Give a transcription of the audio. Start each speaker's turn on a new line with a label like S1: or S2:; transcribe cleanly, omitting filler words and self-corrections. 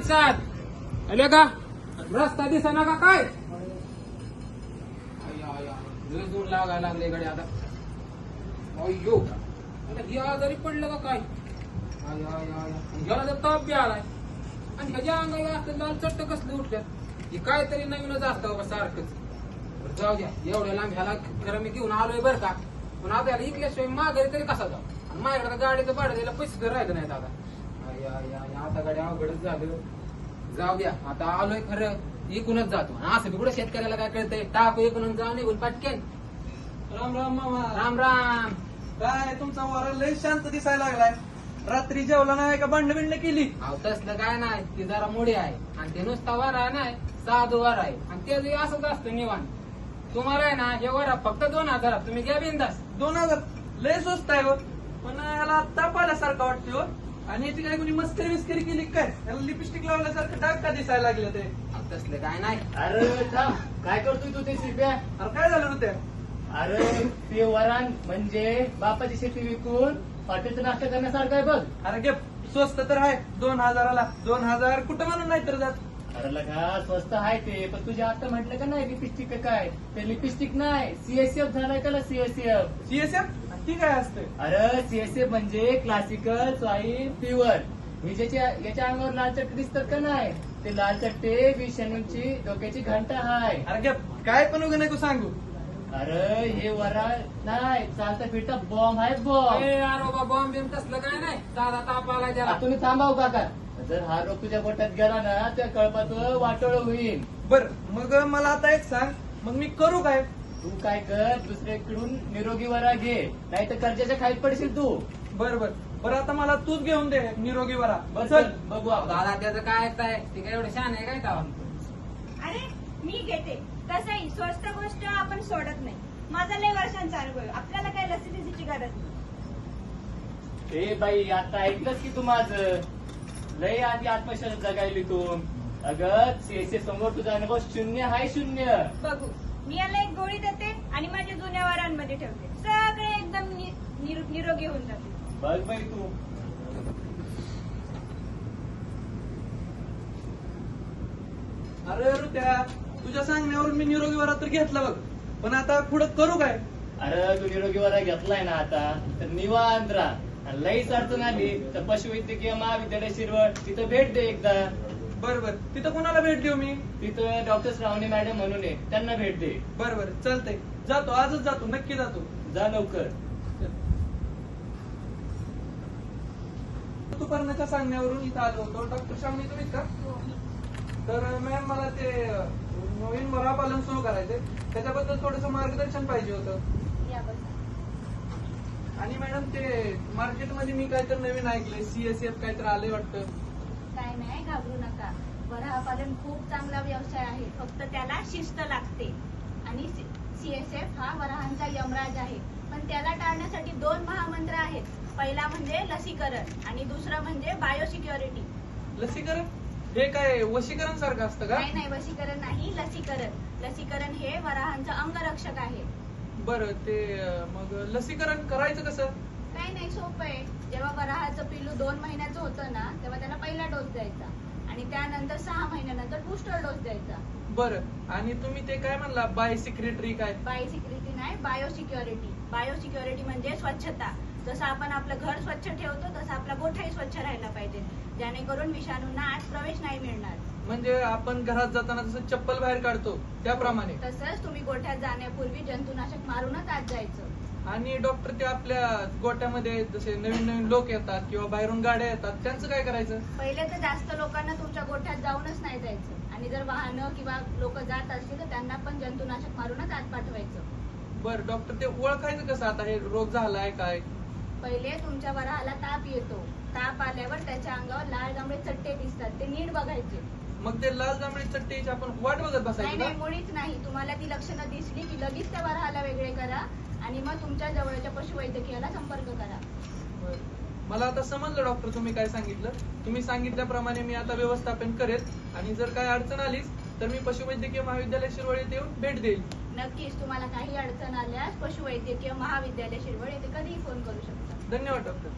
S1: रिक्षात आले का रस्ता दिसेना का काय जोर लागायला लागले गड्या आता अय्यो आता ही आजारी पडलं का काय ह्याला जर ताप बी आलाय आणि ह्याच्या अंगाला असं लाल चट्ट कसले उठल्यात हे काहीतरी नवीनच असतं बाबा सारखंच जाऊ द्या एवढ्या लांब ह्याला खरं मी घेऊन आलोय बरं का पण आता ह्याला इकल्याशिवाय माघारी तरी कसा जाऊ आणि माझ्याकडे गाडीचं भाडं द्यायला पैसे तर राहिलं नाही दादा आता गाडी अवघडच झालं जाऊ द्या आता आलोय खरं इकूनच जातो असं बी कुठं शेतकऱ्याला काय कळतंय टाकू इकून जाऊ निघून पटकेन
S2: राम राम मामा.
S1: राम राम
S2: काय तुमचा वारा लय शांत दिसायला लागलाय. रात्री जेवला नाही का भांडण केली?
S1: अहो तसलं काय नाही ती जरा मोडी आहे आणि ते नुसता वारा नाही साधू वारा आहे आणि ते जे असंच असतं निवांत. तुम्हाला आहे ना हे वारा फक्त 2000 तुम्ही घ्या बिंदास.
S2: 2000 लय स्वस्त आहे हो. पण ह्याला ताप आल्यासारखं वाटतोय हो. आणि याची काय कोणी मस्करी विस्करी केली काय? त्याला लिपस्टिक लावल्यासारखं डाग का दिसायला लागलं ते?
S1: अहो, तसलं काय नाही.
S3: अरे थांब, काय करतोय तू ते शिरप्या?
S2: अरे काय झालं होत्या?
S3: अरे ते वरान म्हणजे बापाची शेती विकून हॉटेलचा नाश्ता करण्यासारखं आहे बघ.
S2: अरे गे स्वस्त तर आहे 2000ला. 2000 कुठं म्हणून नाही तर जात.
S3: अरे लगा स्वस्त आहे ते, पण तुझ्या आता म्हटलं का नाही लिपस्टिक काय? ते लिपस्टिक नाही सीएसएफ झालाय त्याला सीएसएफ.
S2: सीएसएफ ती काय असतं?
S3: अरे सीएसएफ म्हणजे क्लासिकल सॉइल प्युअर. विजेच्या याच्या अंगावर लाल चट्टे दिसतात का नाही? ते लाल चट्टे विषाणूची डोक्याची घंटा आहे.
S2: अरे गे काय पण उगा नको सांगू.
S3: अरे हे वरा नाही चालता फिरता बॉम्ब आहे बॉम्ब.
S1: अरे बाबा बॉम्ब बिम तसलं काय नाही साधा ताप आला त्याला.
S3: तुम्ही थांबाव काका. जर हा रोग तुझ्या पोटात गेला ना त्या कळपाचं वाटोळ होईल.
S2: बर मग मला आता एक सांग, मग मी करू काय?
S3: तू काय कर दुसऱ्याकडून निरोगी वरा घे, नाही तर कर्जाच्या खाईत पडशील तू.
S2: बर बर बरं आता मला तूच घेऊन दे निरोगी वरा.
S3: बस
S2: चल.
S3: बघू
S1: अहो,
S3: आपण.
S1: दादा त्याचं काय ऐकताय ते काय एवढं छान आहे काय का
S4: अरे मी घेते. कसंही स्वस्त गोष्ट आपण सोडत नाही. माझा लय वर्षांचा अनुभव आहे. आपल्याला काय लसीची गरज नाही.
S3: ए बाई आता ऐकलंस की तू माझं लय आधी आत्मविश्वास जगायली तू. अगं सीएसए समोर तुझा अनुभव 0 आहे 0.
S4: बघू मी याला एक गोळी देते आणि माझ्या जुन्या वरांमध्ये ठेवते. सगळे एकदम निरोगी होऊन जाते.
S3: बघ बाई तू.
S2: अरे त्या तुझ्या सांगण्यावरून मी निरोगी वरा तर घेतला बघ, पण आता पुढे करू काय?
S3: अरे तू निरोगी वरा घेतलाय ना आता तर निवांत राहा. आणि लईच अडचण आली तर पशुवैद्यकीय महाविद्यालय शिरवळ तिथं भेट दे एकदा.
S2: बर बर तिथं कोणाला भेट देऊ मी?
S3: तिथं डॉक्टर श्रावणी मॅडम म्हणून आहे, त्यांना भेट दे.
S2: बर बर चालतंय, जातो आजच जातो, नक्की जातो.
S3: जा लवकर.
S2: दुपारच्या सांगण्यावरून इथं आलो होतो. डॉक्टर श्रावणी तुम्हीच का? तर मॅम मला ते नवीन वरा पालन सुरू करायचंय, त्याच्याबद्दल थोडंसं मार्गदर्शन पाहिजे होतं.
S4: या बसा.
S2: आणि मॅडम ते मार्केटमध्ये मी काहीतरी नवीन ऐकलंय, सीएसएफ काहीतरी आलंय वाटतं.
S4: काय नाही घाबरू नका. वराह पालन खूप चांगला व्यवसाय आहे. फक्त त्याला शिस्त लागते. आणि सीएसएफ हा वराहांचा यमराज आहे. पण त्याला टाळण्यासाठी 2 महामंत्र आहेत. पहिला म्हणजे लसीकरण आणि दुसरं म्हणजे बायोसिक्युरिटी.
S2: लसीकरण हे काय वशीकरण सारखं असतं का?
S4: नाही नाही वशीकरण नाही, लसीकरण. लसीकरण हे वराहांचं अंगरक्षक आहे.
S2: बरं ते मग लसीकरण करायचं कसं?
S4: काही नाही सोपं आहे. जेव्हा वराहाचं पिल्लू 2 महिन्याचं होतं ना तेव्हा त्याला पहिला डोस द्यायचा आणि त्यानंतर 6 महिन्यानंतर बूस्टर डोस द्यायचा.
S2: बरं आणि तुम्ही ते काय म्हणला बाय सिक्रेटरी काय?
S4: बायोसिक्युरिटी नाही, बायोसिक्युरिटी. बायोसिक्युरिटी म्हणजे स्वच्छता. जसं आपण आपलं घर स्वच्छ ठेवतो तसं आपला गोठाही स्वच्छ राहायला पाहिजे, जेणेकरून विषाणूंना आत प्रवेश नाही मिळणार.
S2: म्हणजे आपण घरात जाताना जसं चप्पल बाहेर काढतो त्याप्रमाणे?
S4: तसंच तुम्ही गोठ्यात जाण्यापूर्वी जंतुनाशक मारूनच आत जायचं.
S2: आणि डॉक्टर ते आपल्या गोट्यामध्ये जसे नवीन नवीन लोक येतात किंवा बाहेरून गाड्या येतात त्यांचं काय करायचं?
S4: पहिले तर जास्त लोकांना तुमच्या गोठ्यात जाऊनच नाही जायचं आणि जर वाहनं किंवा लोक जात असतील तर त्यांना पण जंतुनाशक मारूनच आत पाठवायचं.
S2: बरं डॉक्टर ते ओळखायचं कसं आता हे रोग झालाय काय?
S4: पहिले तुमच्या वराहाला ताप येतो. ताप आल्यावर त्याच्या अंगावर लाल जांभळे चट्टे दिसतात, ते नीट बघायचे.
S2: मग ते लाल जांभळी चट्टीची आपण वाट बघत
S4: नाही
S2: बसायची
S4: नाही
S2: का?
S4: मुळीच नाही. तुम्हाला ती लक्षणं दिसली की लगेच त्या वराहाला वेगळे करा आणि मग तुमच्या जवळच्या पशुवैद्यकीयाला संपर्क करा.
S2: बरं. मला आता समजलं डॉक्टर तुम्ही काय सांगितलं. तुम्ही सांगितल्याप्रमाणे मी आता व्यवस्थापन करेल आणि जर काय अडचण आलीच तर मी पशुवैद्यकीय महाविद्यालय शिरवळ येथे येऊन भेट देईल.
S4: नक्कीच तुम्हाला काही अडचण आल्यास पशुवैद्यकीय महाविद्यालय शिरवळ येथे कधीही फोन करू शकता.
S2: धन्यवाद डॉक्टर.